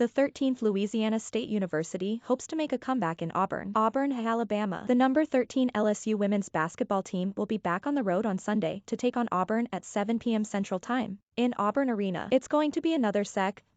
The 13th Louisiana State University hopes to make a comeback in Auburn, Alabama. The number 13 LSU women's basketball team will be back on the road on Sunday to take on Auburn at 7 p.m. Central Time in Auburn Arena. It's going to be another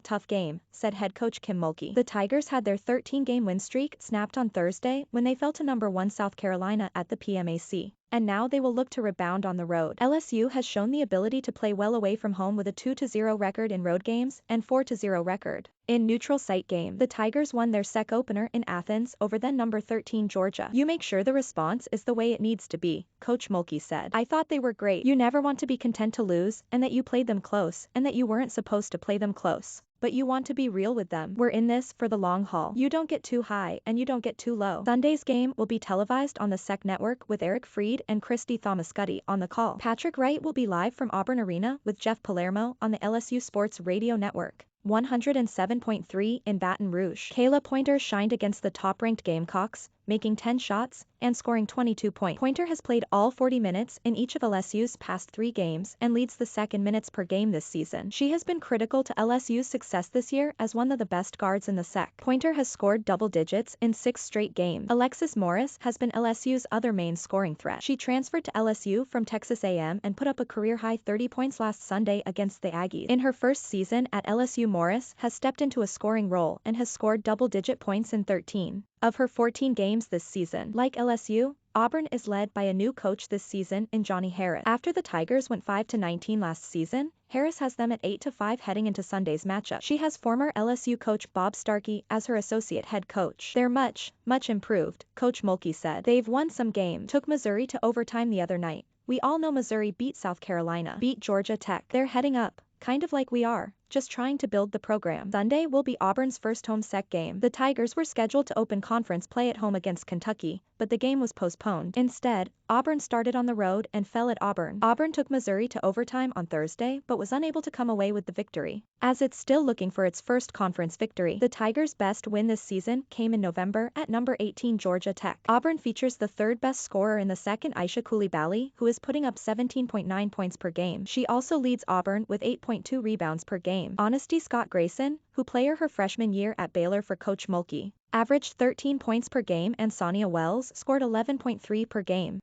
tough game, said head coach Kim Mulkey. The Tigers had their 13-game win streak snapped on Thursday when they fell to number 1 South Carolina at the PMAC. And now they will look to rebound on the road. LSU has shown the ability to play well away from home with a 2-0 record in road games and 4-0 record in neutral site game. The Tigers won their SEC opener in Athens over then number 13 Georgia. You make sure the response is the way it needs to be, Coach Mulkey said. I thought they were great. You never want to be content to lose, and that you played them close, and that you weren't supposed to play them close. But you want to be real with them. We're in this for the long haul. You don't get too high and you don't get too low. Sunday's game will be televised on the SEC network with Frede and Christy Thomaskutty on the call. Wright will be live from Auburn Arena with Jeff Palermo on the LSU Sports Radio Network. 107.3 in Baton Rouge. Kayla Pointer shined against the top-ranked Gamecocks, making 10 shots and scoring 22 points. Pointer has played all 40 minutes in each of LSU's past 3 games and leads the SEC in minutes per game this season. She has been critical to LSU's success this year as one of the best guards in the SEC. Pointer has scored double digits in 6 straight games. Alexis Morris has been LSU's other main scoring threat. She transferred to LSU from Texas A&M and put up a career-high 30 points last Sunday against the Aggies. In her first season at LSU, Morris has stepped into a scoring role and has scored double-digit points in 13 of her 14 games this season. Like LSU, Auburn is led by a new coach this season in Johnnie Harris. After the Tigers went 5-19 last season, Harris has them at 8-5 heading into Sunday's matchup. She has former LSU coach Bob Starkey as her associate head coach. They're much improved, Coach Mulkey said. They've won some games. Took Missouri to overtime the other night. We all know Missouri beat South Carolina, beat Georgia Tech. They're heading up, kind of like we are, just trying to build the program. Sunday will be Auburn's first home SEC game. The Tigers were scheduled to open conference play at home against Kentucky, but the game was postponed. Instead, Auburn started on the road and fell at Auburn. Auburn took Missouri to overtime on Thursday but was unable to come away with the victory, as it's still looking for its first conference victory. The Tigers' best win this season came in November at number 18 Georgia Tech. Auburn features the third best scorer in the second, Aicha Coulibaly, who is putting up 17.9 points per game. She also leads Auburn with 8.2 rebounds per game. Honesty Scott-Grayson, who played her freshman year at Baylor for Coach Mulkey, averaged 13 points per game, and Sonia Wells scored 11.3 per game.